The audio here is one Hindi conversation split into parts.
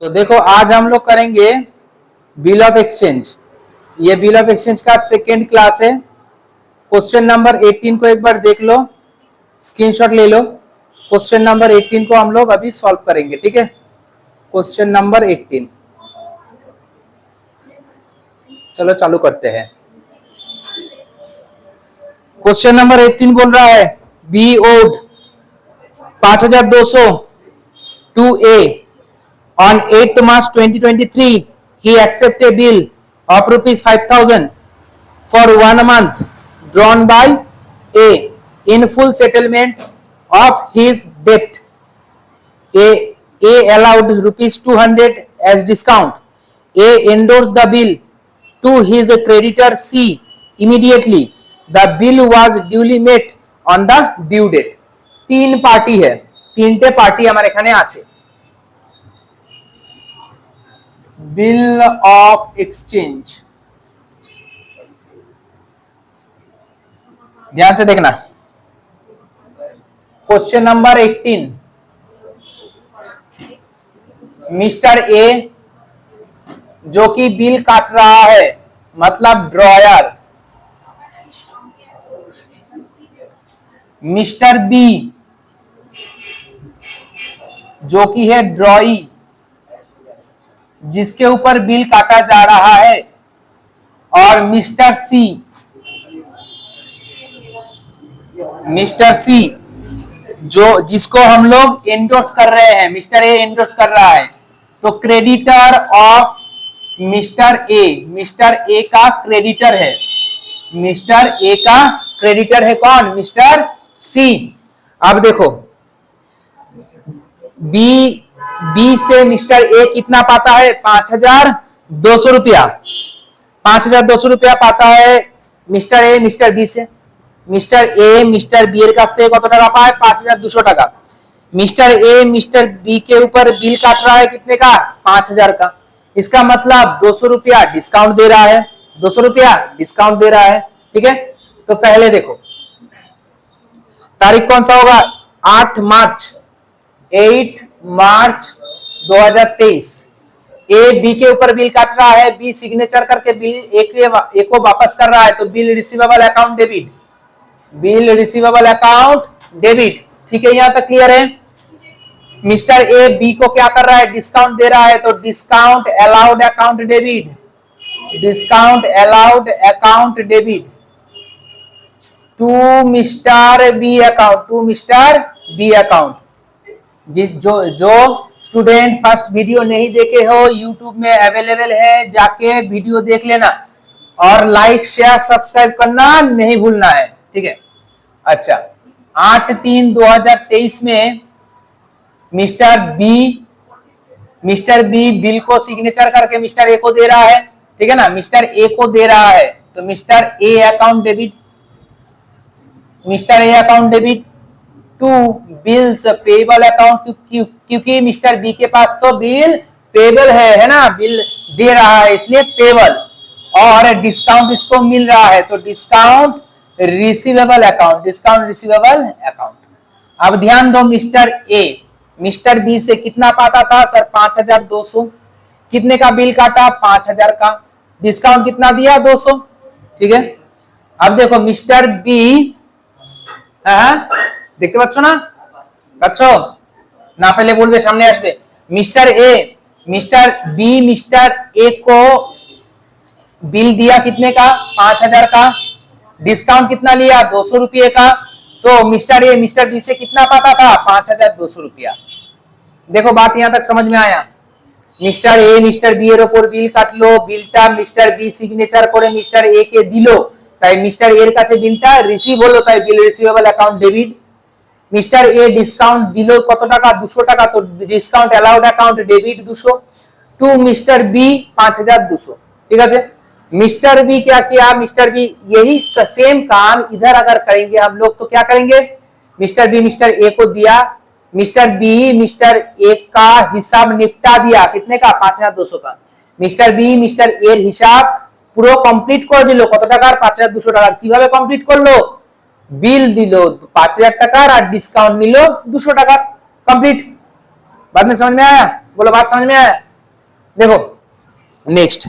तो देखो आज हम लोग करेंगे बिल ऑफ एक्सचेंज। ये बिल ऑफ एक्सचेंज का सेकेंड क्लास है। क्वेश्चन नंबर 18 को एक बार देख लो, स्क्रीनशॉट ले लो। क्वेश्चन नंबर 18 को हम लोग अभी सॉल्व करेंगे, ठीक है। क्वेश्चन नंबर 18, चलो चालू करते हैं। क्वेश्चन नंबर 18 बोल रहा है B owed 5200 to A on 8th March 2023 he accepted a bill of rupees 5000 for 1 month drawn by A in full settlement of his debt. A allowed rupees 200 as discount. A endorsed the bill to his creditor C immediately. The bill was duly met on the due date. तीन पार्टी है, तीनटे पार्टी हमारे एखाने आछे। बिल ऑफ एक्सचेंज, ध्यान से देखना। क्वेश्चन नंबर 18, मिस्टर ए जो कि बिल काट रहा है, मतलब ड्रॉयर। मिस्टर बी जो कि है ड्रॉई, जिसके ऊपर बिल काटा जा रहा है। और मिस्टर सी जो जिसको हम लोग एंडोर्स कर रहे हैं, मिस्टर ए एंडोर्स कर रहा है। तो क्रेडिटर ऑफ मिस्टर ए का क्रेडिटर है। मिस्टर ए का क्रेडिटर है कौन? मिस्टर सी। अब देखो बी से मिस्टर ए कितना पाता है? 5200 रुपया। 5200 रुपया पाता है मिस्टर ए मिस्टर बी से। मिस्टर ए मिस्टर बी এর কাছ থেকে কত টাকা পায়? 5200 টাকা। मिस्टर ए मिस्टर बी के ऊपर बिल काट रहा है कितने का? 5000 का। इसका मतलब 200 रुपया डिस्काउंट दे रहा है। 200 रुपया डिस्काउंट दे रहा है, ठीक है। तो पहले देखो तारीख कौन सा होगा? 8 मार्च 2023। ए बी के ऊपर बिल काट रहा है, बी सिग्नेचर करके बिल ए को वापस कर रहा है। तो bill receivable account debit, bill receivable account debit, ठीक है। यहां तक क्लियर है। मिस्टर ए बी को क्या कर रहा है? डिस्काउंट दे रहा है। तो discount allowed account debit, discount allowed account debit to mister B account, to mister B account. जो स्टूडेंट फर्स्ट वीडियो नहीं देखे हो, यूट्यूब में अवेलेबल है, जाके वीडियो देख लेना और लाइक शेयर सब्सक्राइब करना नहीं भूलना है, ठीक है। अच्छा, 8/3/2023 में मिस्टर बी बिल को सिग्नेचर करके मिस्टर ए को दे रहा है, ठीक है ना। मिस्टर ए को दे रहा है तो mister A account debit, mister A account debit to bills payable account, क्योंकि मिस्टर बी के पास तो बिल पेबल है ना, बिल दे रहा है इसलिए पेबल। और डिस्काउंट इसको मिल रहा है तो discount receivable account, discount receivable account. अब ध्यान दो, मिस्टर ए मिस्टर बी से कितना पाता था? सर 5200। कितने का बिल काटा? 5000 का। डिस्काउंट कितना दिया? 200, ठीक है। अब देखो मिस्टर बी, দেখতে পাচ্ছ না? পাচ্ছ না? পেলে বলবে, সামনে আসবে। मिस्टर ए को बिल दिया कितने का? 5000 का। डिस्काउंट कितना लिया? 200 रुपये का। तो मिस्टर ए मिस्टर बी से कितना पाता था? 5200 रुपया। देखो बात यहां तक समझ में आया। मिस्टर ए मिस्टर बी এর উপর বিল কাটলো, বিলটা মিস্টার বি সিগনেচার করে মিস্টার এ কে দিল, তাই মিস্টার এর কাছে বিলটা রিসিভ হলো, তাই bill receivable account debit. Mister A discount दिलो कत टाका? 200 टाका। तो discount allowed account debit 200 to mister B 5200, ठीक है। मिस्टर बी क्या किया? मिस्टर बी यही सेम काम इधर अगर करेंगे हम लोग तो क्या करेंगे? मिस्टर बी मिस्टर ए को दिया, मिस्टर बी मिस्टर ए का हिसाब निपटा दिया, कितने का? 5200 का। मिस्टर बी मिस्टर ए हिसाब পুরো কমপ্লিট করে দিল, কত টাকার? 5200 টাকার। কিভাবে কমপ্লিট করলো? बिल दिलो 5000 টাকা और डिस्काउंट मिलो 200 টাকা, कंप्लीट। बाद में समझ में आया? बोलो बात समझ में आया? देखो next,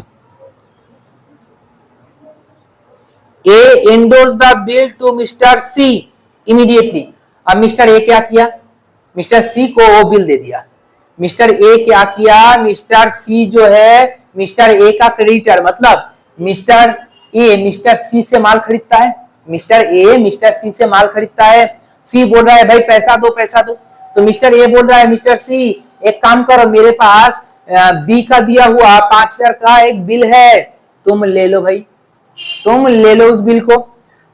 A endorse the bill to mister C immediately. अब मिस्टर ए क्या किया, मिस्टर सी को वो बिल दे दिया। मिस्टर ए क्या किया, मिस्टर सी जो है मिस्टर ए का क्रेडिटर, मतलब मिस्टर ए मिस्टर सी से माल खरीदता है, मिस्टर ए मिस्टर सी से माल खरीदता है। सी बोल रहा है भाई पैसा दो पैसा दो, तो मिस्टर ए बोल रहा है मिस्टर सी एक काम करो, मेरे पास बी का दिया हुआ 5,000 का एक बिल है, तुम ले लो भाई, तुम ले लो उस बिल को।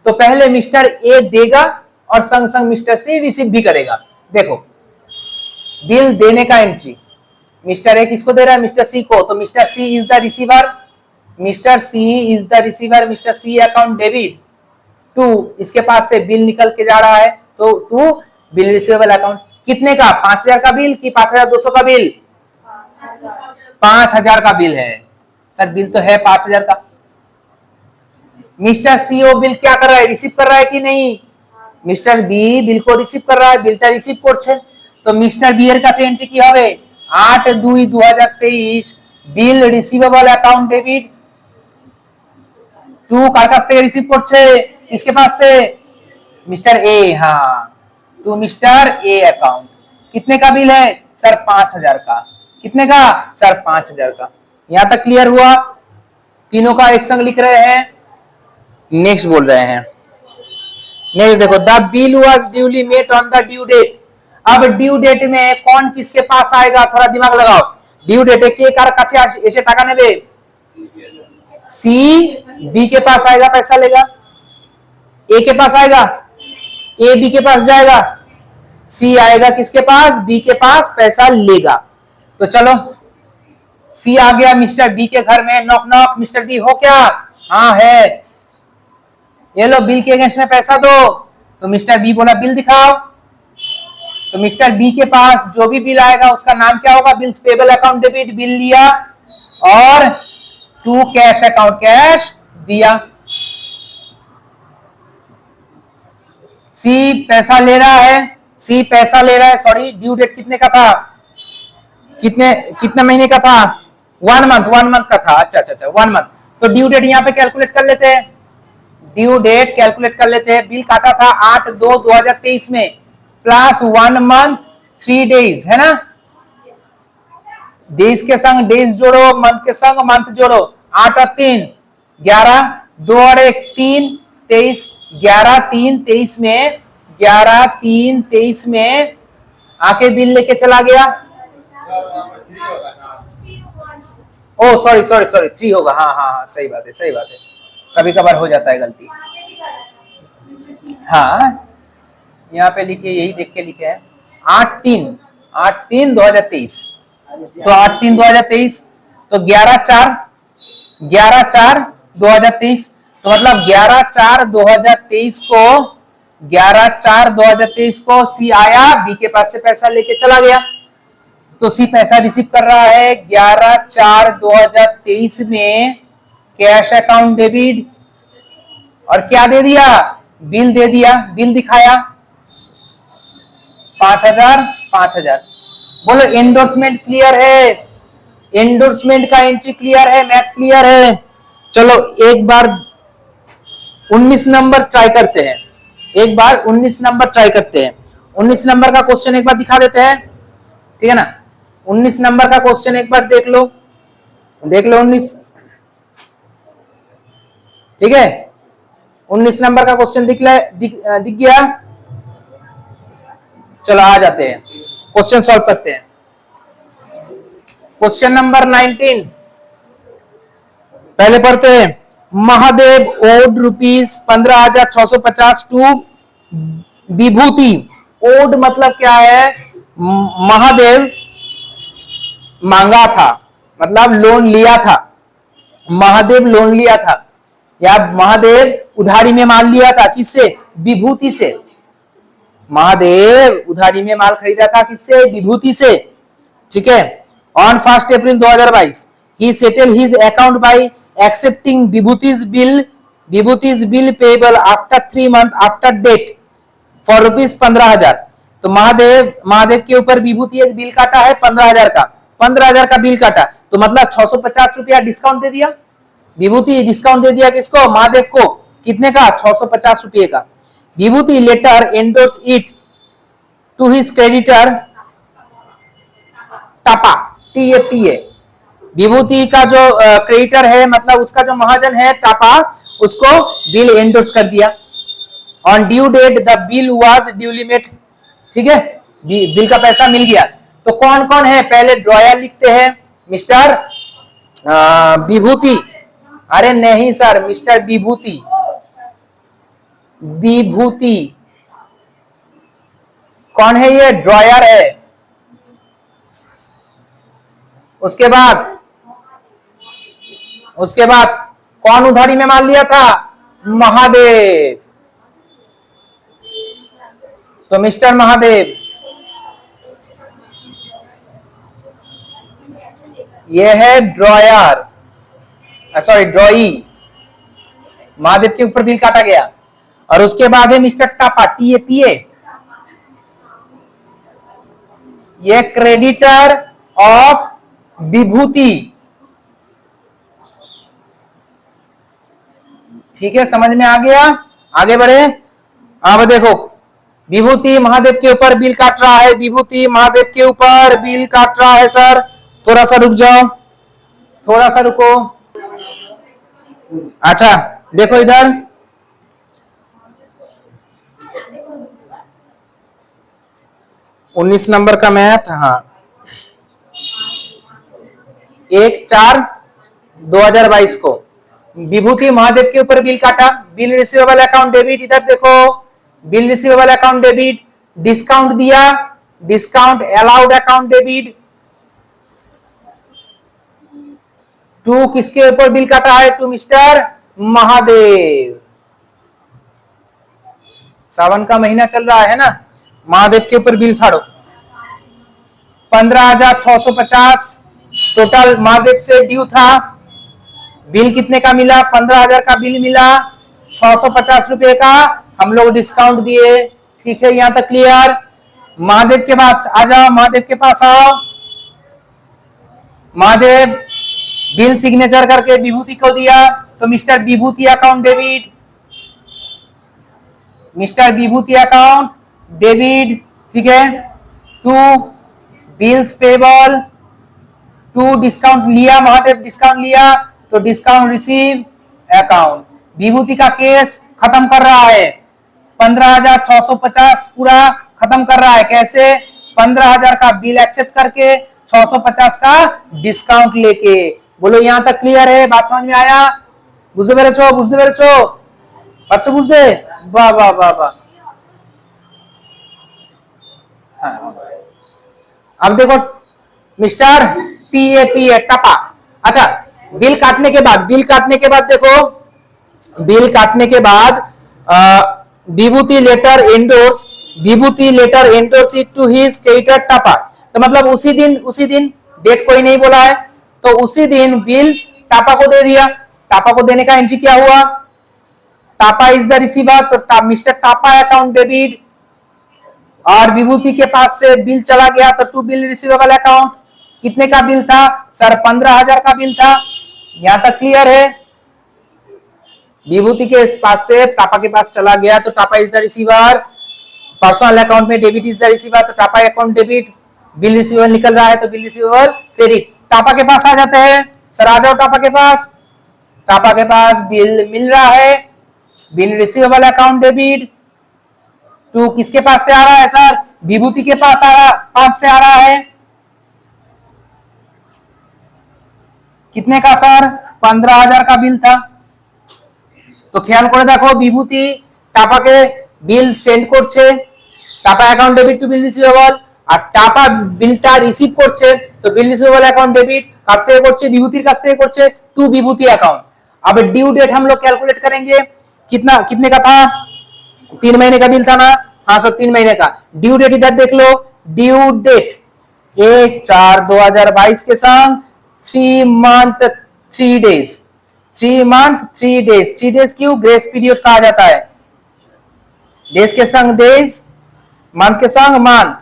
तो पहले मिस्टर ए देगा और संग संग मिस्टर सी रिसीव भी करेगा। देखो बिल देने का एंट्री, मिस्टर ए किसको दे रहा है, मिस्टर सी को, तो mister C is the receiver, mister C is the receiver, mister C account debit to, इसके पास से बिल निकल के जा रहा है, तो टू बिल रिसीवेबल अकाउंट। कितने का, 5,000 का बिल कि 5,200 का बिल, 5,000 का बिल है सर, बिल तो है 5,000 का। मिस्टर सी वो बिल क्या कर रहा है, रिसीव कर रहा है कि नहीं, मिस्टर बी बिल को रिसीव कर रहा है, बिलটা রিসিভ করছে। তো মিস্টার বি এর কাছে এন্ট্রি কি হবে, 8/2/2023 বিল রিসিভেবল অ্যাকাউন্ট ডেবিট টু, কার কাছ থেকে রিসিভ করছে, इसके पास से मिस्टर ए, हाँ तो मिस्टर ए अकाउंट। कितने का बिल है सर, 5,000 का। कितने का सर, 5,000 का। यहां तक क्लियर हुआ, तीनों का एक संग लिख रहे हैं। नेक्स्ट बोल रहे हैं, नेक्स्ट देखो, the bill was duly met on the due date. अब ड्यू डेट में कौन किसके पास आएगा, थोड़ा दिमाग लगाओ। ड्यू डेट के कार কাছে এসে টাকা নেবে, सी बी के पास आएगा पैसा लेगा, ए के पास आएगा, ए बी के पास जाएगा, सी आएगा किसके पास, बी के पास पैसा लेगा। तो चलो सी आ गया मिस्टर बी के घर में, नॉक नॉक, मिस्टर बी हो क्या, हाँ है, ये लो बिल के अगेंस्ट में पैसा दो। तो मिस्टर बी बोला बिल दिखाओ, तो मिस्टर बी के पास जो भी बिल आएगा उसका नाम क्या होगा, bills payable account debit, bill लिया और टू कैश अकाउंट कैश दिया। सी पैसा ले रहा है, सी पैसा ले रहा है, सॉरी ड्यू डेट कितने का था, कितने महीने का था, 1 मंथ का था, अच्छा अच्छा अच्छा 1 मंथ। तो ड्यू डेट यहाँ पे कैलकुलेट कर लेते हैं, ड्यू डेट कैलकुलेट कर लेते हैं। बिल काटा था 8/2/2023 में, प्लस 1 मंथ 3 डेज है ना, डेज के संग डेज जोड़ो, मंथ के संग मंथ जोड़ो, 8 और 3 11, 2 और 1 3, 23, 11/3/23 में, 11/3/23 में आके बिल लेके चला गया। ओ सॉरी सॉरी सॉरी 3 होगा, हाँ हाँ हाँ सही बात है सही बात है, कभी कभार हो जाता है गलती। हाँ यहाँ पे लिखिए, यही देख के लिखे हैं 8/3/2023, तो 8/3/2023, तो 11/4/2023, तो मतलब 11/4/2023 को 11/4/2023 को सी आया, बी के पास से पैसा लेके चला गया। तो सी पैसा रिसीव कर रहा है 11/4/2023 में कैश अकाउंट डेबिट, और क्या दे दिया, बिल दे दिया, बिल दिखाया 5,000। बोलो एंडोर्समेंट क्लियर है, एंडोर्समेंट का एंट्री क्लियर है, मैथ क्लियर है। चलो एक बार 19 नंबर ट्राई करते हैं, एक बार 19 नंबर ट्राई करते हैं। 19 नंबर का क्वेश्चन एक बार दिखा देते हैं, ठीक है ना। 19 नंबर का क्वेश्चन एक बार देख लो 19, ठीक है। 19 नंबर का क्वेश्चन दिख गया, चलो आ जाते हैं, क्वेश्चन सॉल्व करते हैं। क्वेश्चन नंबर 19 पहले पढ़ते हैं। Mahadev owed ₹15,650 to Vibhuti. Owed मतलब क्या है, महादेव मांगा था, मतलब लोन लिया था, महादेव लोन लिया था, या महादेव उधारी में माल लिया था, किससे, विभूति से। महादेव उधारी में माल खरीदा था, किससे, विभूति से, ठीक है। On 1 April 2022 he settled his account by accepting विभूति's bill payable after 3 months after date for ₹15,000। तो महादेव के ऊपर विभूति एक बिल काटा है 15,000 का, 15,000 का बिल काटा, तो मतलब 650 रुपया डिस्काउंट दे दिया। विभूति डिस्काउंट दे दिया किसको? महादेव को। कितने का? 650 रुपये का। Vibhuti later endorse it to his creditor Tapa, TAPA। Vibhuti का जो क्रेडिटर है, मतलब उसका जो महाजन है टापा, उसको बिल एंडोर्स कर दिया। On due date the bill was duly met, ठीक है, बिल का पैसा मिल गया। तो कौन कौन है? पहले ड्रॉयर लिखते हैं, मिस्टर विभूति, अरे नहीं सर, मिस्टर विभूति, विभूति कौन है? ये ड्रॉयर है। उसके बाद कौन उधारी में माल लिया था? महादेव। तो मिस्टर महादेव, ये है ड्रॉयर, सॉरी ड्रॉई, महादेव के ऊपर बिल काटा गया। और उसके बाद है मिस्टर टापा, TAPA, ये क्रेडिटर ऑफ विभूति, ठीक है, समझ में आ गया? आगे बढ़े। अब देखो, विभूति महादेव के ऊपर बिल काट रहा है, विभूति महादेव के ऊपर बिल काट रहा है। सर थोड़ा सा रुक जाओ, थोड़ा सा रुको। अच्छा देखो इधर, उन्नीस नंबर का मैथ, हाँ, 1/4/2022 को विभूति महादेव के ऊपर बिल काटा। बिल रिसीवेबल अकाउंट डेबिट, इधर देखो, bill receivable account debit, discount दिया, discount allowed account debit. To किसके ऊपर बिल काटा है? To mister Mahadev. सावन का महीना चल रहा है ना, महादेव के ऊपर बिल फाड़ो। 15,650 टोटल महादेव से ड्यू था। बिल कितने का मिला? 15,000 का बिल मिला, 650 रुपए का हम लोग डिस्काउंट दिए, ठीक है, यहां तक क्लियर? महादेव के पास आ जाओ, महादेव के पास आओ। महादेव बिल सिग्नेचर करके विभूति को दिया, तो mister Vibhuti account debit, mister Vibhuti account debit, ठीक है। To bills payable, to discount लिया, महादेव डिस्काउंट लिया, तो डिस्काउंट रिसीव अकाउंट। विभूति का केस खत्म कर रहा है, 15,650 पूरा खत्म कर रहा है। कैसे? 15,000 का बिल एक्सेप्ट करके 650 का डिस्काउंट लेके। बोलो यहां तक क्लियर है? बात समझ में आया? बुझते पेरेछो, बुझते पेरेछो, পারছো বুঝতে? वाह वाह वाह वाह। अब देखो मिस्टर TAPA टापा। अच्छा, बिल काटने के बाद देखो, बिल काटने के बाद Vibhuti later endorse it to his creditor Tapa. तो मतलब उसी दिन डेट कोई नहीं बोला है, तो उसी दिन बिल टापा को दे दिया। टापा को देने का एंट्री क्या हुआ? टापा इज द रिसीवर, तो मिस्टर टापा अकाउंट डेबिट। और विभूति के पास से बिल चला गया, तो टू बिल रिसीवेबल अकाउंट। कितने का बिल था? सर 15,000 का बिल था। यहां तक क्लियर है? विभूति के पास से टापा के पास चला गया, तो Tapa is the receiver. Personal account में डेबिट इज द रिसीवर, तो Tapa account debit. Bill receivable निकल रहा है, तो बिल रिसीवेबल क्रेडिट। टापा के पास आ जाते हैं। सर आ जाओ टापा के पास। टापा के पास बिल मिल रहा है, bill receivable account debit. To किसके पास से आ रहा है? सर विभूति के पास से आ रहा है। कितने का सर? 15,000 का बिल था। तो ख्याल করে দেখো, বিভূতি টাপাকে বিল সেন্ড করছে, Tapa account debit to bill receivable, আর টাপা বিলটা রিসিভ করছে, তো বিল রিসিভেবल अकाउंट डेबिट কার থেকে করছে? বিভূতির কাছ থেকে করছে, टू विभूति अकाउंट। अब ड्यू डेट हम लोग कैलकुलेट करेंगे, कितने का था? 3 महीने का बिल था ना? हाँ सर 3 महीने का। ड्यू डेट इधर देख लो, ड्यू डेट 1/4/2022 के संग 3 month 3 days, 3 month 3 days. 3 days क्यों? ग्रेस पीरियड कहा जाता है। डेज के संग डेज, मंथ के संग मंथ।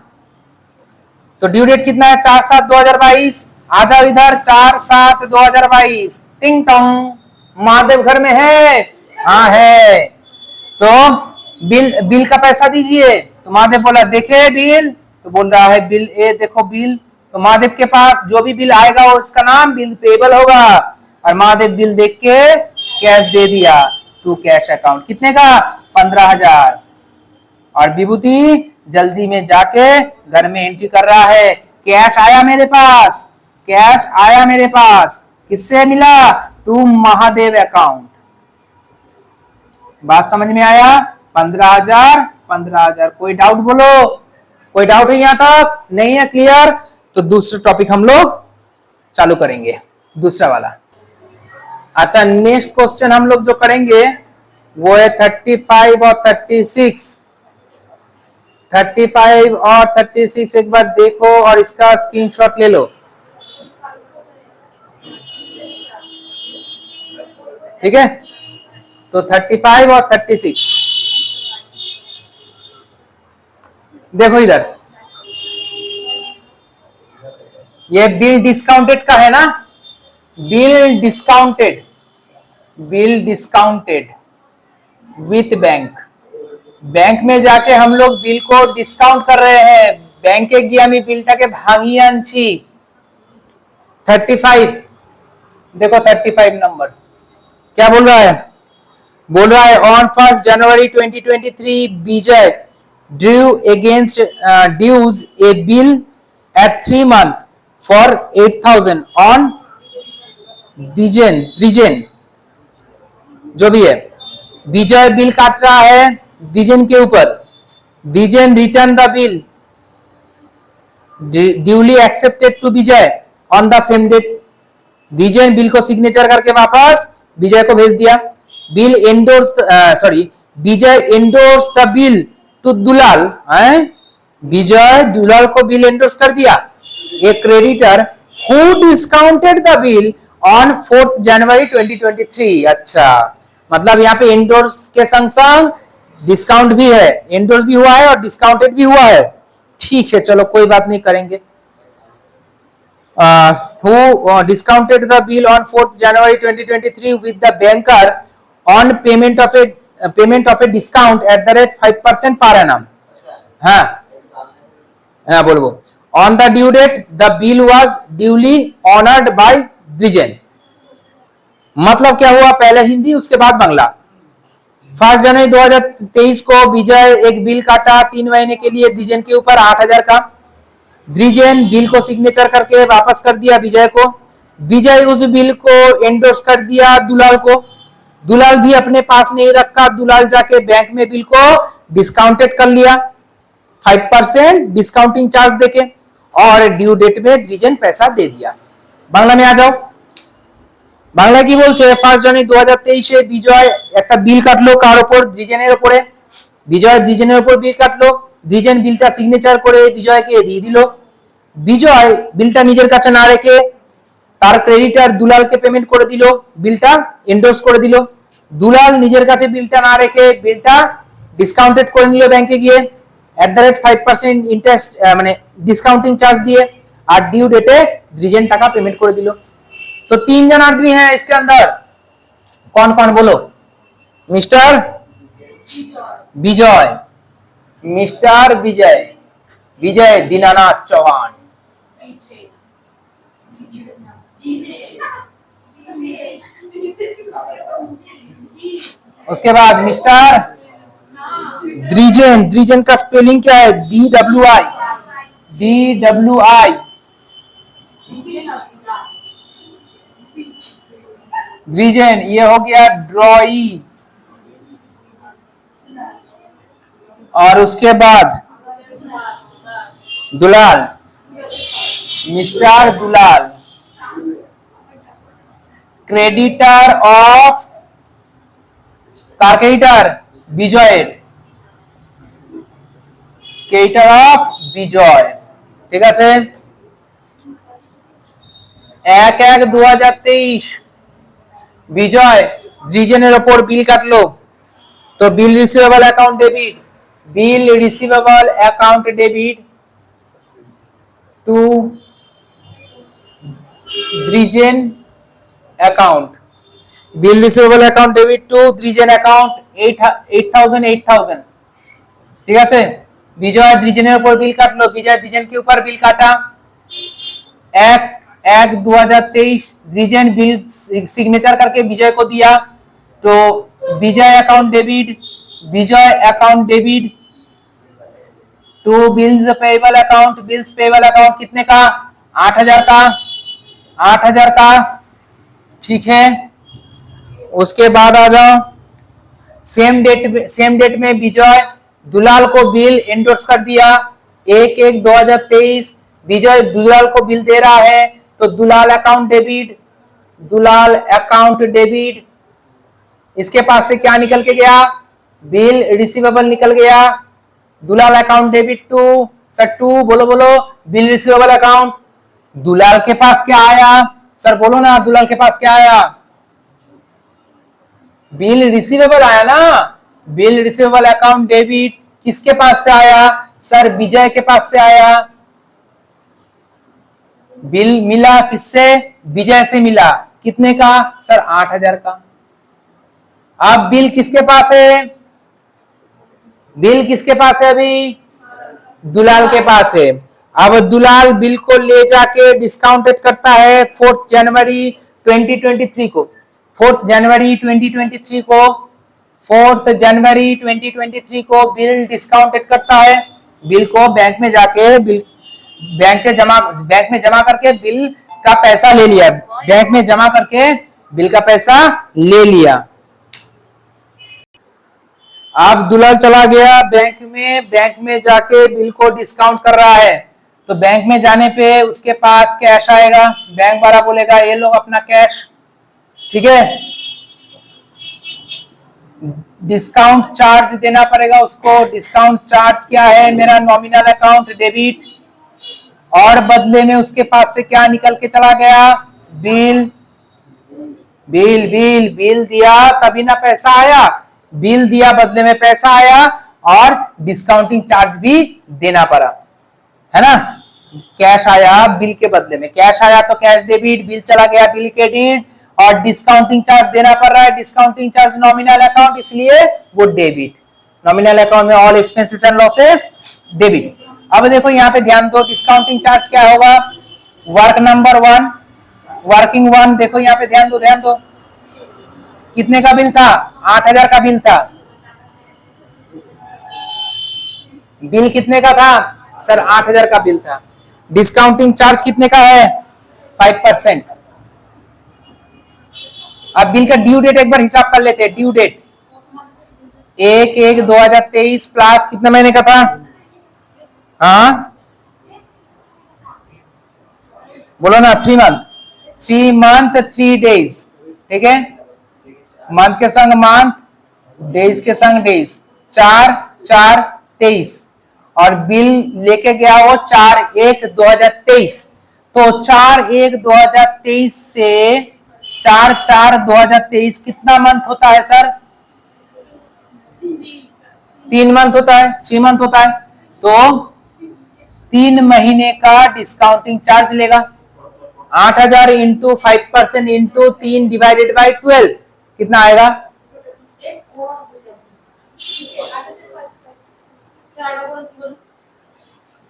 तो ड्यू डेट कितना है? 4/7/2022। आ जाओ इधर, 4/7/2022। टिंग टोंग, महादेव घर में है? हाँ है। तो बिल का पैसा दीजिए। तो महादेव बोला देखे बिल, तो बोल रहा है बिल, ए देखो बिल। तो महादेव के पास जो भी बिल आएगा वो इसका नाम बिल पेबल होगा। और महादेव बिल देख के कैश दे दिया टू कैश अकाउंट। कितने का? 15,000। और विभूति जल्दी में जाके घर में एंट्री कर रहा है, कैश आया मेरे पास, कैश आया मेरे पास। किससे मिला? To Mahadev account. बात समझ में आया? 15,000 15,000। कोई डाउट बोलो, कोई डाउट है यहां तक? नहीं है? क्लियर? तो दूसरा टॉपिक हम लोग चालू करेंगे, दूसरा वाला। अच्छा, नेक्स्ट क्वेश्चन हम लोग जो करेंगे वो है 35 और 36। 35 और 36 एक बार देखो और इसका स्क्रीनशॉट ले लो, ठीक है? तो 35 और 36 देखो इधर, ये बिल डिस्काउंटेड का है ना, bill discounted, bill discounted with bank. Bank में जाके हम लोग बिल को डिस्काउंट कर रहे हैं। बैंके गया मी बिलटाके भांगिए आनছি। 35 देखो, 35 नंबर क्या बोल रहा है? बोल रहा है on 1 January 2023 Vijay due against dues a bill at 3 month for 8,000 on Dwijen, जो भी है, विजय बिल काट रहा है द्विजेन के ऊपर। Dwijen return the bill duly accepted to Vijay on the same date. Dwijen bill को सिग्नेचर करके वापस विजय को भेज दिया। Bill endorse, sorry, Vijay endorse the bill to Dulal. Vijay Dulal को बिल एंडोर्स कर दिया। A creditor who discounted the bill on 4 January 2023। अच्छा, मतलब यहाँ पे एंडोर्स के संग संग डिस्काउंट भी है, एंडोर्स भी हुआ है और डिस्काउंटेड भी हुआ है। ठीक है, चलो कोई बात नहीं, करेंगे। Who discounted the bill on 4th January 2023 with the banker on payment of a discount at the rate 5% per annum। हाँ हाँ, बोलो। On the due date the bill was duly honored by Dwijen. मतलब क्या हुआ? पहले हिंदी उसके बाद बांग्ला। 1 जनवरी 2023 को विजय एक बिल काटा 3 महीने के लिए द्विजेन के ऊपर 8,000 का। द्विजेन बिल को सिग्नेचर करके वापस कर दिया विजय को। विजय उस बिल को एंडोर्स कर दिया दुलाल को। दुलाल भी अपने पास नहीं रखा, दुलाल जाके बैंक में बिल को डिस्काउंटेड कर लिया 5% डिस्काउंटिंग चार्ज देके, और ड्यू डेट में द्विजेन पैसा दे दिया। बांग्ला में आ जाओ। বাংলা কি বলছে? 1 জানুয়ারি 2023 বিজয় একটা বিল কাটলো কার উপর? দ্বিজেনের উপরে। বিজয় দ্বিজেনের উপর বিল কাটলো, দ্বিজেন বিলটা সিগনেচার করে বিজয়কে দিয়ে দিল। বিজয় বিলটা নিজের কাছে না রেখে তার ক্রেডিটর দুলালকে পেমেন্ট করে দিল, বিলটা এন্ডোর্স করে দিল। দুলাল নিজের কাছে বিলটা না রেখে বিলটা ডিসকাউন্টেড করে নিল ব্যাংকে গিয়ে @5% ইন্টারেস্ট, মানে ডিসকাউন্টিং চার্জ দিয়ে, আর ডিউ ডেটে দ্বিজেন টাকা পেমেंट করে দিল। तो 3 जन आदमी हैं इसके अंदर, कौन कौन बोलो? मिस्टर विजय, मिस्टर विजय, विजय दीनानाथ चौहान, उसके बाद मिस्टर द्विजेन। द्विजेन का स्पेलिंग क्या है? DWI, DWI Dwijen. ये हो गया ड्रॉई, और उसके बाद Dulal, mister Dulal, creditor of car creditor Vijay, creditor of Vijay. ठीक है, 1/1/2023 विजय द्विजेনের উপর বিল কাটলো, তো bill receivable account debit, bill receivable account debit to Dwijen account, bill receivable account debit to Dwijen account 8000। ঠিক আছে, বিজয় দ্বিজেনের উপর বিল কাটলো, বিজয় দ্বিজেনকে ऊपर बिल काटा। 1/1/2023 द्विजेन बिल सिग्नेचर करके विजय को दिया, तो Vijay account debit, Vijay account debit to bills payable account, bills payable account कितने का? 8000 का, 8000 का। ठीक है, उसके बाद आ जाओ सेम डेट में विजय दुलाल को बिल एंडोर्स कर दिया 1/1/2023। विजय दुलाल को बिल दे रहा है, तो Dulal account debit, Dulal account debit, इसके पास से क्या निकल के गया? बिल रिसीवेबल निकल गया। Dulal account debit to sir, to बोलो बोलो, बिल रिसीवेबल अकाउंट। दुलाल के पास क्या आया सर? बोलो ना, दुलाल के पास क्या आया? बिल रिसीवेबल आया ना। बिल रिसीवेबल अकाउंट डेबिट किसके पास से आया सर? विजय के पास से आया। बिल मिला किससे? विजय से मिला। कितने का सर? 8000 का। अब बिल किसके पास है? बिल किसके पास है अभी? दुलाल के पास है। अब दुलाल बिल को ले जाके डिस्काउंटेड करता है 4 जनवरी 2023 को। 4 जनवरी 2023 को, 4 जनवरी 2023 को बिल डिस्काउंटेड करता है। बिल को बैंक में जाके बैंक में जमा करके बिल का पैसा ले लिया। बैंक में जमा करके बिल का पैसा ले लिया। अब दुलाल चला गया बैंक में जाके बिल को डिस्काउंट कर रहा है। तो बैंक में जाने पे उसके पास कैश आएगा, बैंक वाला बोलेगा ये लो अपना कैश। ठीक है, डिस्काउंट चार्ज देना पड़ेगा उसको। डिस्काउंट चार्ज क्या है? मेरा नॉमिनल अकाउंट डेबिट, और बदले में उसके पास से क्या निकल के चला गया? बिल। बिल बिल बिल दिया तभी ना पैसा आया। बिल दिया बदले में पैसा आया, और डिस्काउंटिंग चार्ज भी देना पड़ा, है ना। कैश आया बिल के बदले में, कैश आया तो कैश डेबिट, बिल चला गया बिल क्रेडिट, और डिस्काउंटिंग चार्ज देना पड़ रहा है। डिस्काउंटिंग चार्ज नॉमिनल अकाउंट, इसलिए वो डेबिट। नॉमिनल अकाउंट में all expenses and losses debit. अब देखो यहाँ पे ध्यान दो, डिस्काउंटिंग चार्ज क्या होगा? Work number 1, working 1। देखो यहाँ पे ध्यान दो। कितने का बिल था? 8000 का बिल था। बिल कितने का था सर? 8000 का बिल था। डिस्काउंटिंग चार्ज कितने का है? 5%। अब बिल का ड्यू डेट एक बार हिसाब कर लेते हैं। ड्यू डेट 1/1/2023 प्लस कितने महीने का था? हाँ बोलो ना, 3 मंथ। 3 month 3 days. ठीक है, मंथ के संग मंथ, डेज के संग डेज। 4/4/23, और बिल लेके गया वो 4/1/2023। तो 4/1/2023 से 4/4/2023 कितना मंथ होता है सर? 3 मंथ होता है, 3 मंथ होता है। तो 3 महीने का डिस्काउंटिंग चार्ज लेगा। 8000 इंटू 5% इंटू 3 डिवाइडेड बाई 12 कितना आएगा?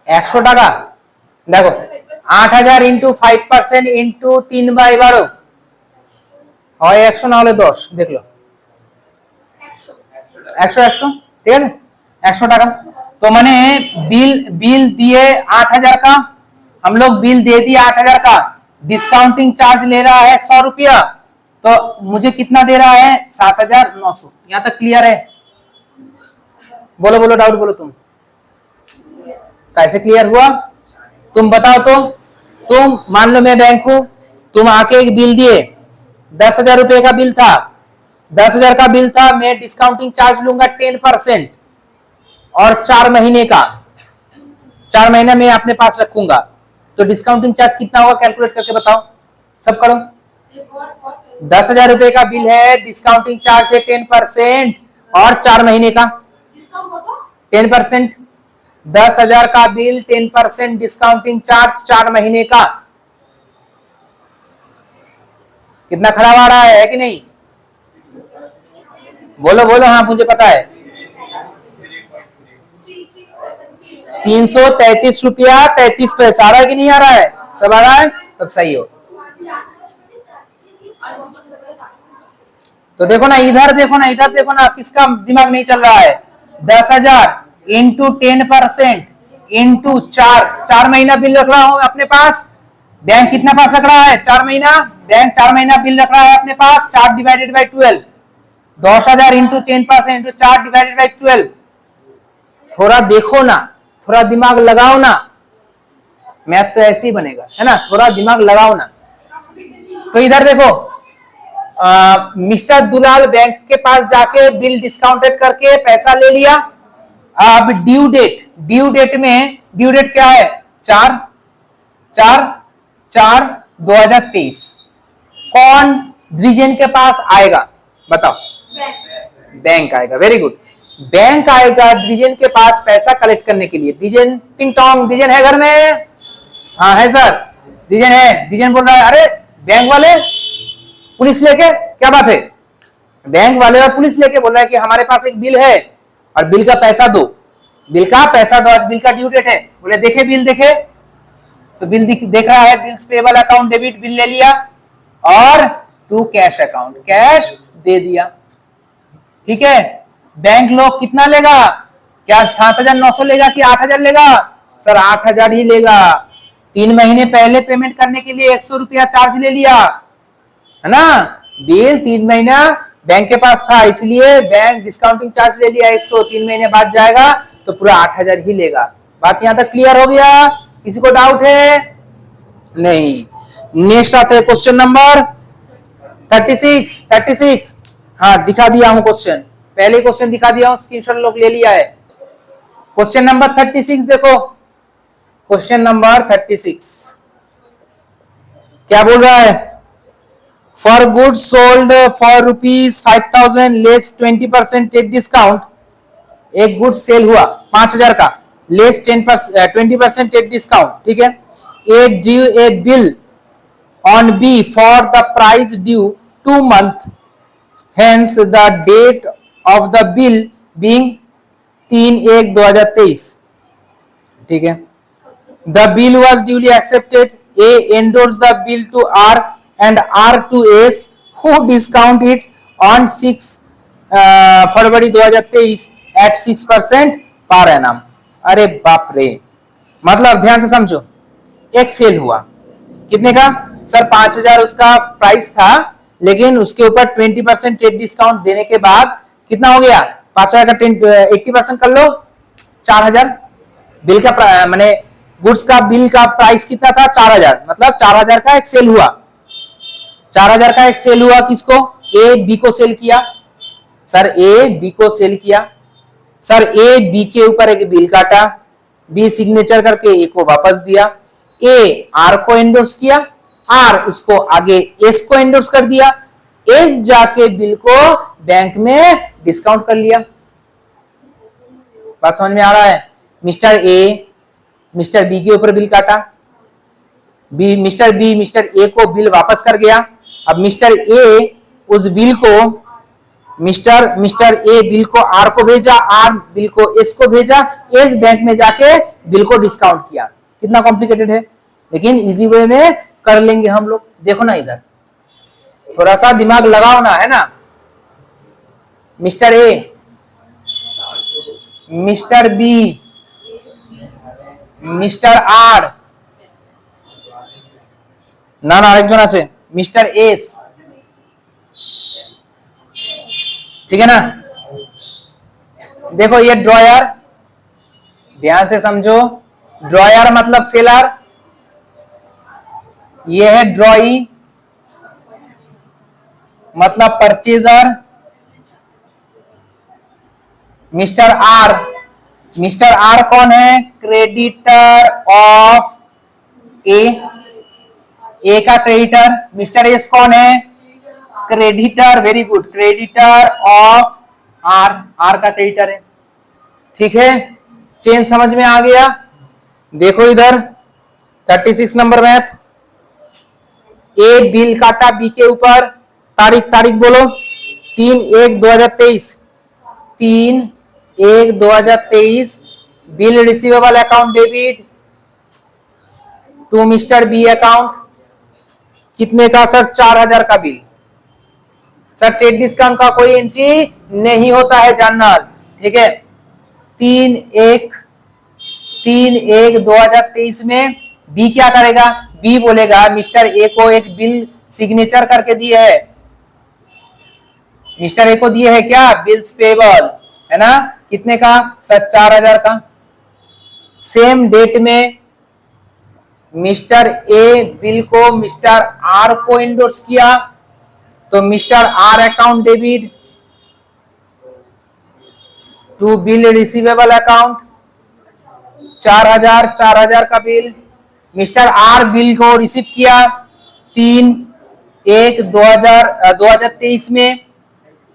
100 টাকা। देखो 8000 इंटू 5% इंटू 3/12 হয় 100 না হলে 10। देख लो 100 ঠিক আছে, 100 টাকা। तो माने बिल दिए 8000 का, हम लोग बिल दे दिए 8000 का, डिस्काउंटिंग चार्ज ले रहा है 100 रुपया, तो मुझे कितना दे रहा है? 7900। यहां तक क्लियर है? बोलो बोलो, डाउट बोलो तुम। कैसे क्लियर हुआ तुम बताओ तो। तुम मान लो मैं बैंक हूं, तुम आके एक बिल दिए, 10,000 रुपए का बिल था, 10,000 का बिल था, मैं डिस्काउंटिंग चार्ज लूंगा 10% और 4 महीने का, 4 महीना मैं अपने पास रखूंगा, तो डिस्काउंटिंग चार्ज कितना होगा? कैलकुलेट करके बताओ, सब करो। 10,000 रुपए का बिल है, डिस्काउंटिंग चार्ज है 10% और 4 महीने का 10%। 10,000 का बिल, 10% डिस्काउंटिंग चार्ज, 4 महीने का। कितना खराब आ रहा है कि नहीं? बोलो बोलो, हाँ मुझे पता है। 333 रुपया 33 पैसा आ रहा है कि नहीं आ रहा है? सब आ रहा है, तब सही हो। तो देखो ना इधर, देखो ना इधर, देखो ना किसका दिमाग नहीं चल रहा है। 10,000 इंटू 10% इंटू 4 महीना बिल रख रहा हूं अपने पास। बैंक कितना पास रख रहा है? 4 महीना। बैंक 4 महीना बिल रख रहा है अपने पास। 4 divided by 12, 10,000 into 10% into 4 divided by 12। थोड़ा देखो ना, थोड़ा दिमाग लगाओ ना, मैथ तो ऐसे ही बनेगा, है ना? थोड़ा दिमाग लगाओ ना। तो इधर देखो, मिस्टर दुलाल बैंक के पास जाके बिल डिस्काउंटेड करके पैसा ले लिया। अब ड्यू डेट, ड्यू डेट में ड्यू डेट क्या है? 4/4/2023। कौन द्विजन के पास आएगा बताओ? बैंक आएगा। वेरी गुड, बैंक आएगा द्विजन के पास पैसा कलेक्ट करने के लिए। द्विजन, टिंग टोंग, द्विजन है घर में? हाँ है सर, द्विजन है। द्विजन बोल रहा है अरे बैंक वाले पुलिस लेके, क्या बात है? बैंक वाले और पुलिस लेके बोल रहा है कि हमारे पास एक बिल है और बिल का पैसा दो, बिल का पैसा दो, आज बिल का ड्यू डेट है। बोले देखे बिल, देखे तो बिल देख रहा है, bills payable account debit, bill ले लिया और टू कैश अकाउंट, कैश दे दिया। ठीक है, बैंक लोग कितना लेगा? क्या 7,900 लेगा कि 8,000 लेगा? सर 8,000 ही लेगा। 3 महीने पहले पेमेंट करने के लिए 100 रुपया चार्ज ले लिया, है ना? बिल 3 महीना बैंक के पास था, इसलिए बैंक डिस्काउंटिंग चार्ज ले लिया 100। 3 महीने बाद जाएगा तो पूरा 8,000 ही लेगा। बात यहां तक क्लियर हो गया? किसी को डाउट है? नहीं। नेक्स्ट आता है क्वेश्चन नंबर 36। हाँ दिखा दिया हूं क्वेश्चन, पहले क्वेश्चन दिखा दिया हूं, स्क्रीनशॉट लोग ले लिया है। क्वेश्चन नंबर 36 देखो, क्वेश्चन नंबर 36 क्या बोल रहा है? For good sold for ₹5,000 less 20% discount, एक गुड सेल हुआ 5,000 का, लेस 20% डिस्काउंट, ठीक है। A due A bill on B for the price due 2 months, hence the date of the bill being 3/1/2023, ठीक है। The bill was duly accepted. A endorsed the bill to R and R to S, who discount it on 6 February 2023 at 6% पर annum। अरे बाप रे, मतलब ध्यान से समझो, एक सेल हुआ कितने का? सर 5,000 उसका प्राइस था, लेकिन उसके ऊपर 20% ट्रेड डिस्काउंट देने के बाद कितना हो गया? 5,000 का 80% कर लो, 4,000। बिल का माने गुड्स का बिल का प्राइस कितना था? 4,000, मतलब 4,000 का एक सेल हुआ। 4,000 का एक सेल हुआ, किसको? ए बी को सेल किया। सर ए बी को सेल किया, सर ए बी के ऊपर एक बिल काटा, बी सिग्नेचर करके ए को वापस दिया, ए आर को एंडोर्स किया, आर उसको आगे एस को एंडोर्स कर दिया, एस जाके बिल को बैंक में डिस्काउंट कर लिया। बात समझ में आ रहा है? मिस्टर ए मिस्टर बी के ऊपर बिल काटा, मिस्टर बी मिस्टर ए को बिल वापस कर गया। अब मिस्टर ए उस बिल को मिस्टर ए बिल को आर को भेजा, आर बिल को एस को भेजा, एस बैंक में जाके बिल को डिस्काउंट किया। कितना कॉम्प्लिकेटेड है, लेकिन इजी वे में कर लेंगे हम लोग। देखो ना इधर, थोड़ा सा दिमाग लगाओ ना, है ना? Mister A, mister B, mister R, ना ना आरेकजन आछे मिस्टर एस, ठीक है ना? देखो ये ड्रॉयर, ध्यान से समझो, ड्रॉयर मतलब सेलर, ये है ड्रॉई मतलब purchaser. Mister R, mister R कौन है? क्रेडिटर ऑफ ए, ए का क्रेडिटर। मिस्टर एस कौन है? Creditor, very good, creditor of R, R का क्रेडिटर है। ठीक है, चेंज समझ में आ गया? देखो इधर 36 नंबर मैथ, ए बिल काटा बी के ऊपर, तारीख तारीख बोलो, 3/1/2023, 3/1/2023 bill receivable account debit to mister B account, कितने का सर? 4,000 का बिल। सर ट्रेड डिस्काउंट का कोई एंट्री नहीं होता है, जानना, ठीक है। 3/1/2023 में बी क्या करेगा? बी बोलेगा मिस्टर ए को एक बिल सिग्नेचर करके दिए है, मिस्टर ए को दिए है क्या? बिल्स पेबल, है ना? कितने का सर? 4,000 का। सेम डेट में मिस्टर ए बिल को मिस्टर आर को इंडोर्स किया, तो mister R account debit to bill receivable account 4,000 का बिल। मिस्टर आर बिल को रिसीव किया 3/1/2023 में,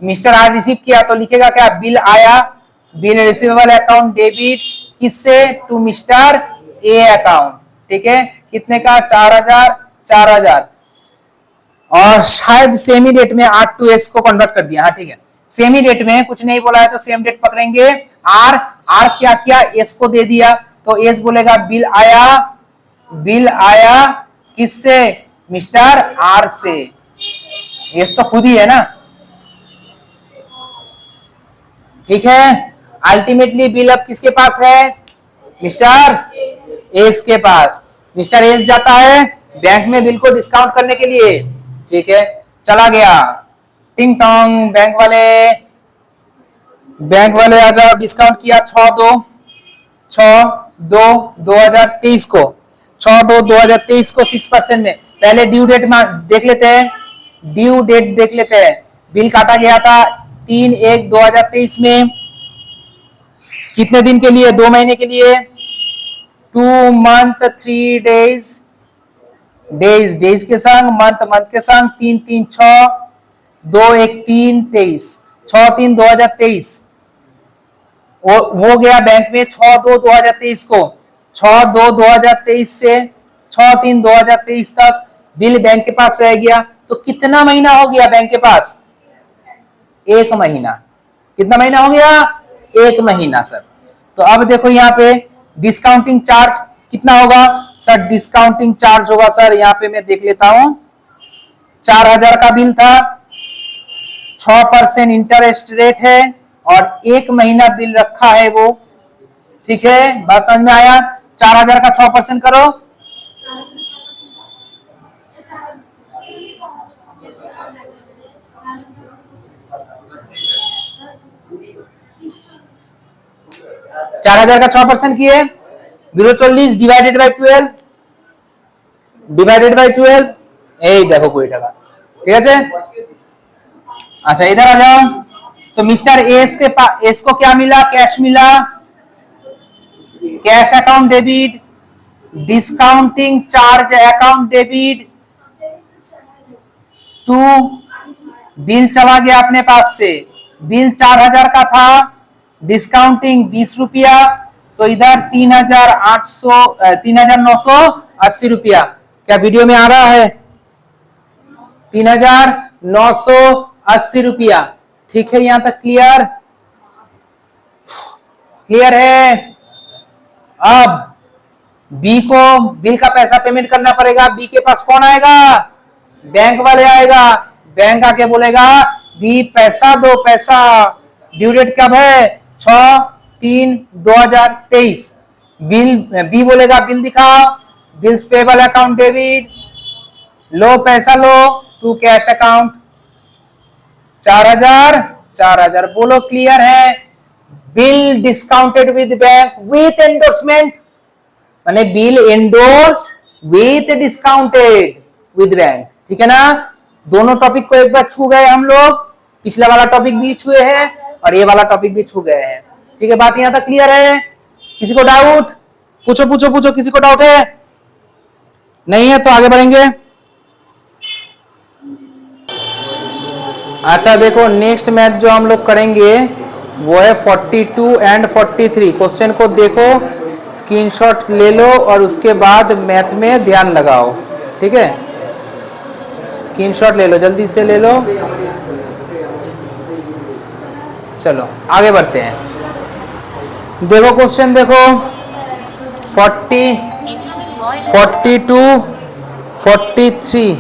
मिस्टर आर रिसीव किया तो लिखेगा क्या? बिल आया, बिल रिसीवेबल अकाउंट डेबिट किससे? टू मिस्टर ए अकाउंट, ठीक है। कितने का? 4,000। और शायद सेमी डेट में आर टू एस को कन्वर्ट कर दिया, हाँ ठीक है। सेमी डेट में कुछ नहीं बोला है तो सेम डेट पकड़ेंगे। आर क्या किया? एस को दे दिया, तो एस बोलेगा बिल आया किससे? मिस्टर आर से। एस तो खुद ही है ना, ठीक है। अल्टीमेटली बिल अब किसके पास है? मिस्टर एस के पास। मिस्टर एस जाता है बैंक में बिल को डिस्काउंट करने के लिए, ठीक है। चला गया, टिंग टोंग, बैंक वाले आ जाओ, डिस्काउंट किया 6/2/2023 को, 6/2/2023 को 6% में। पहले ड्यू डेट देख लेते हैं, बिल काटा गया था 3/1/2023 में, कितने दिन के लिए? 2 महीने के लिए, 2 मंथ 3 डेज के संग, मंथ के संग, 3/3/6, 2/1/3/23, 6/3/2023 वो गया बैंक में 6/2/2023 को। 6/2/2023 से 6/3/2023 तक बिल बैंक के पास रह गया, तो कितना महीना हो गया बैंक के पास? 1 महीना। कितना महीना हो गया? 1 महीना सर। तो अब देखो यहाँ पे डिस्काउंटिंग चार्ज कितना होगा सर? डिस्काउंटिंग चार्ज होगा सर, यहाँ पे मैं देख लेता हूं, 4,000 का बिल था, 6% इंटरेस्ट रेट है और 1 महीना बिल रखा है वो, ठीक है। बात समझ में आया? 4,000 का 6% करो, 4,000 का 6% किए, 040 डिवाइडेड बाई 12, এই দেখো 20 টাকা, ঠিক আছে। अच्छा इधर आ जाओ, तो मिस्टर एस को क्या मिला? कैश मिला, cash account debit, discounting charge account debit to bill चला गया अपने पास से, बिल 4,000 का था, डिस्काउंटिंग 20 रुपया, तो इधर 3,980 रुपया। क्या वीडियो में आ रहा है? 3,980 रुपया, ठीक है। यहां तक क्लियर है? अब बी को बिल का पैसा पेमेंट करना पड़ेगा। बी के पास कौन आएगा? बैंक वाले आएगा। बैंक आके बोलेगा बी पैसा दो, पैसा। ड्यू डेट कब है? 6/3/2023। बी बोलेगा बिल दिखाओ, बिल्स पेबल अकाउंट डेबिट, लो पैसा लो टू कैश अकाउंट 4,000। बोलो क्लियर है? Bill discounted with bank with endorsement, माने bill endorse with discounted with bank, ठीक है ना। दोनों टॉपिक को एक बार छू गए हम लोग, पिछला वाला टॉपिक भी छुए हैं और ये वाला टॉपिक भी छू गए हैं, ठीक है। बात यहां तक क्लियर है? किसी को डाउट? पूछो, किसी को डाउट है? नहीं है तो आगे बढ़ेंगे। अच्छा देखो, नेक्स्ट मैथ जो हम लोग करेंगे वो है 42 एंड 43। क्वेश्चन को देखो, स्क्रीनशॉट ले लो और उसके बाद मैथ में ध्यान लगाओ, ठीक है। स्क्रीनशॉट ले लो, जल्दी से ले लो। चलो आगे बढ़ते हैं। देखो क्वेश्चन देखो 40, 42, 43।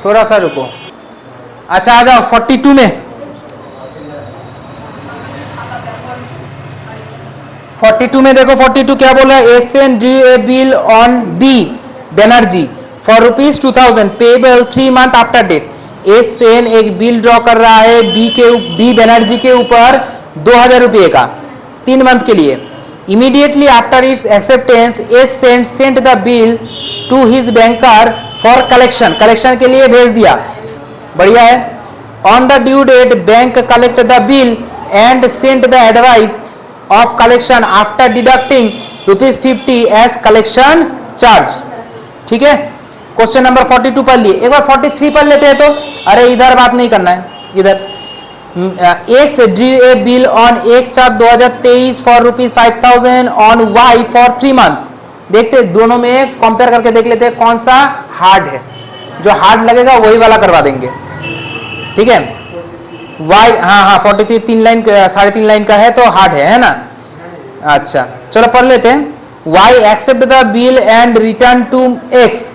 थोड़ा सा रुको। अच्छा आ जाओ 42 में। 42 में देखो 42 क्या बोल रहा है, SN due A bill on B Banerjee for ₹2000 payable 3 month after date. SN एक बिल ड्रॉ कर रहा है बी बनर्जी के ऊपर 2000 रुपये का 3 मंथ के लिए। Immediately after its acceptance SN sent the bill to his banker for collection, collection के लिए भेज दिया। बढ़िया है। On the due date bank collect the bill and sent the advice of collection after deducting ₹50 as collection charge. ठीक है, क्वेश्चन नंबर 42 पढ़ लिए। एक बार 43 पढ़ लेते हैं तो। अरे इधर बात नहीं करना है, इधर X due A bill on 1/4/2023 for ₹5000 on Y for 3 month. देखते दोनों में कंपेयर करके देख लेते हैं कौन सा हार्ड है। जो हार्ड लगेगा वही वाला करवा देंगे। ठीक है, वाई हाँ 43 3 लाइन 3.5 लाइन का है तो हार्ड है ना। अच्छा चलो पढ़ लेते हैं। Y accept the bill and return to X.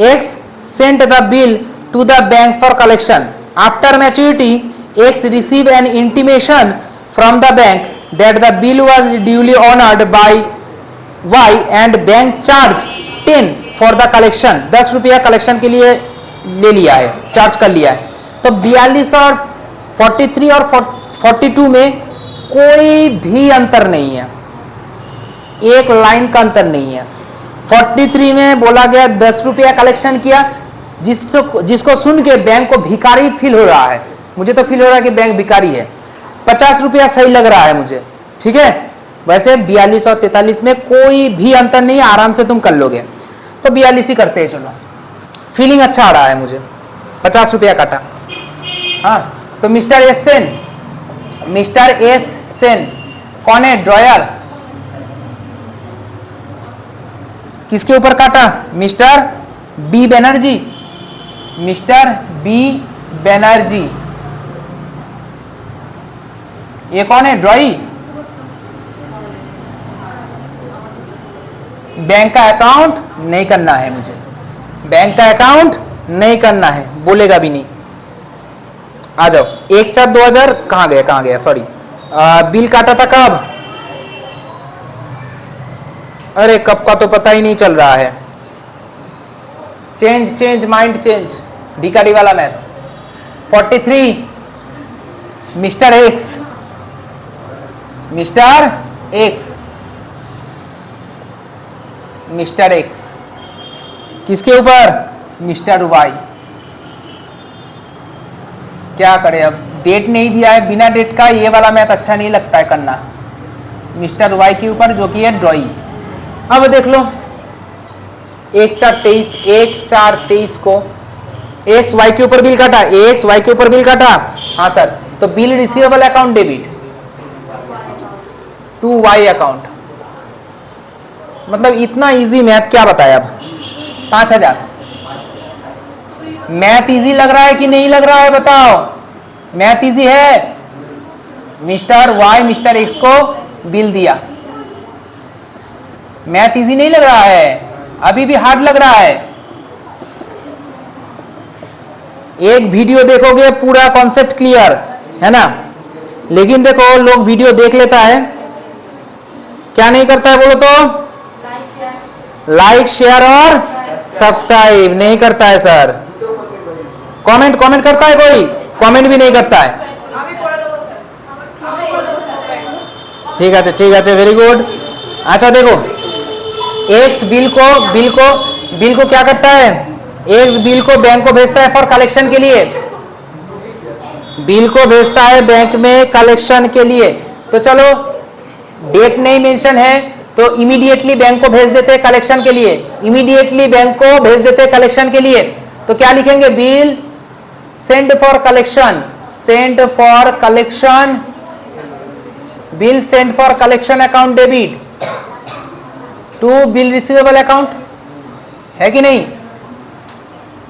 X sent the bill to the bank for collection. After maturity X receive an intimation from the bank that the bill was duly honoured by Y and bank charge 10 for the collection. 10 रुपया कलेक्शन के लिए ले लिया है, चार्ज कर लिया है। तो 42 और 43 और 42 में कोई भी अंतर नहीं है, एक लाइन का अंतर नहीं है। 43 में बोला गया 10 रुपया कलेक्शन किया, जिसको सुन के बैंक को भिखारी फील हो रहा है। मुझे तो फील हो रहा है कि बैंक भिखारी है। 50 रुपया सही लग रहा है मुझे। ठीक है, वैसे 42 और 43 में कोई भी अंतर नहीं है, आराम से तुम कर लोगे। तो 42 ही करते हैं। चलो फीलिंग अच्छा आ रहा है मुझे। 50 रुपया काटा। हाँ तो mister S Sen, mister S Sen कौन है? ड्रॉयर। किसके ऊपर काटा? Mister B Banerjee. Mister B Banerjee ये कौन है? ड्रॉई। बैंक का अकाउंट नहीं करना है मुझे, बैंक का अकाउंट नहीं करना है, बोलेगा भी नहीं। आ जाओ 1/4/2000 कहाँ गया सॉरी। बिल काटा था कब? अरे कब का तो पता ही नहीं चल रहा है। चेंज माइंड चेंज, भिखारी वाला math. 43 mister X, mister X, mister X किसके ऊपर? Mister Y. क्या करें अब, डेट नहीं दिया है, बिना डेट का ये वाला मैथ अच्छा नहीं लगता है करना। मिस्टर वाई के ऊपर जो कि है ड्रॉई। अब देख लो 1/4/23 को एक्स वाई के ऊपर बिल काटा, एक्स वाई के ऊपर बिल काटा। हाँ सर, तो bill receivable account debit to Y account. मतलब इतना इजी मैथ क्या बताया। अब 5000 मैथ इजी लग रहा है कि नहीं लग रहा है बताओ? मैथ इजी है। मिस्टर वाई मिस्टर एक्स को बिल दिया, मैथ इजी नहीं लग रहा है, अभी भी हार्ड लग रहा है। एक वीडियो देखोगे पूरा कॉन्सेप्ट क्लियर है ना। लेकिन देखो लोग वीडियो देख लेता है, क्या नहीं करता है बोलो तो? लाइक शेयर और सब्सक्राइब नहीं करता है सर। कमेंट करता है कोई? कमेंट भी नहीं करता है। ठीक है वेरी गुड। अच्छा देखो एक्स बिल को क्या करता है? एक्स बिल को बैंक को भेजता है फॉर कलेक्शन के लिए, बिल को भेजता है बैंक में कलेक्शन के लिए। तो चलो डेट नहीं मेंशन है तो इमीडिएटली बैंक को भेज देते हैं कलेक्शन के लिए, इमीडिएटली बैंक को भेज देते हैं कलेक्शन के लिए। तो क्या लिखेंगे? Bill send for collection, send for collection, bill send for collection account debit to bill receivable account, है कि नहीं?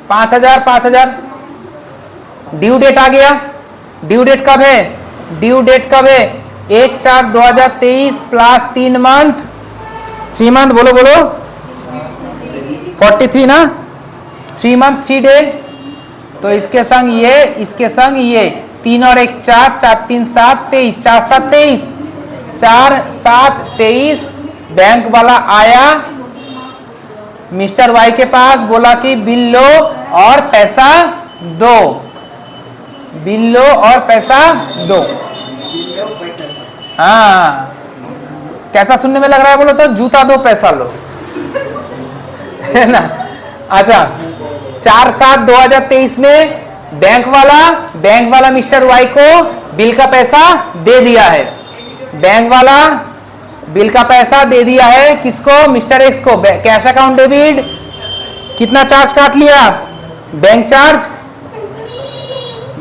5000 ड्यू डेट आ गया। ड्यू डेट कब है? ड्यू डेट कब है? 1/4/2023 प्लस 3 मंथ, 3 मंथ, बोलो बोलो 43 ना, 3 मंथ 3 डे। तो इसके संग ये, इसके संग ये, 3 और 1 4, 4 3 7 23, 4 7 23, 4 7 23। बैंक वाला आया मिस्टर वाई के पास, बोला कि बिल लो और पैसा दो, बिल लो और पैसा दो। हाँ, कैसा सुनने में लग रहा है बोलो तो? जूता दो पैसा लो, है ना। अच्छा, 4/7/2023 में बैंक वाला मिस्टर वाई को बिल का पैसा दे दिया है। बैंक वाला बिल का पैसा दे दिया है किसको? मिस्टर एक्स को। कैश अकाउंट डेबिट, कितना चार्ज काट लिया? बैंक चार्ज,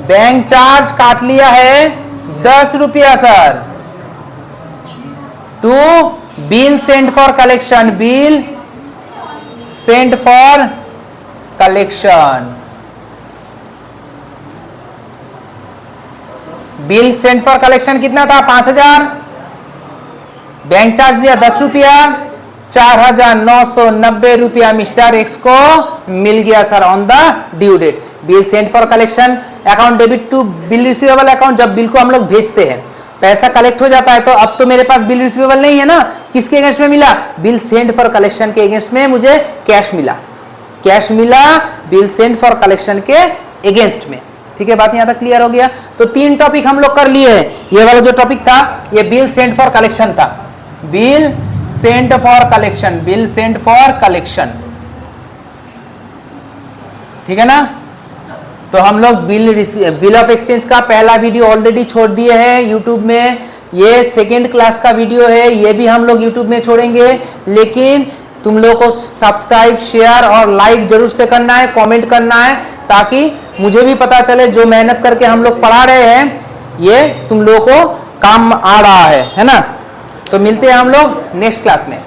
बैंक चार्ज काट लिया है 10 रुपया sir. To bill send for collection, bill send for collection, bill send for collection कितना था? 5000। बैंक चार्ज लिया 10 रुपया, 4990 रुपया मिस्टर एक्स को मिल गया sir on the due date. Bill send for collection, account debit to bill receivable account. जब बिल को हम लोग भेजते हैं, पैसा कलेक्ट हो जाता है, तो अब तो मेरे पास बिल रिसीवेबल नहीं है ना, किसके अगेंस्ट में मिला? बिल सेंड फॉर कलेक्शन के अगेंस्ट में मुझे कैश मिला, कैश मिला बिल सेंड फॉर कलेक्शन के अगेंस्ट में। ठीक है, बात यहां तक क्लियर हो गया। तो 3 टॉपिक हम लोग कर लिए हैं। ये वाला जो टॉपिक था ये बिल सेंड फॉर कलेक्शन था, bill send for collection, bill send for collection, ठीक है ना। तो हम लोग बिल ऑफ एक्सचेंज का पहला वीडियो ऑलरेडी छोड़ दिए हैं यूट्यूब में। ये सेकेंड क्लास का वीडियो है, ये भी हम लोग यूट्यूब में छोड़ेंगे। लेकिन तुम लोगों को सब्सक्राइब, शेयर और लाइक जरूर से करना है, कमेंट करना है, ताकि मुझे भी पता चले जो मेहनत करके हम लोग पढ़ा रहे हैं ये तुम लोगों को काम आ रहा है ना। तो मिलते हैं हम लोग नेक्स्ट क्लास में।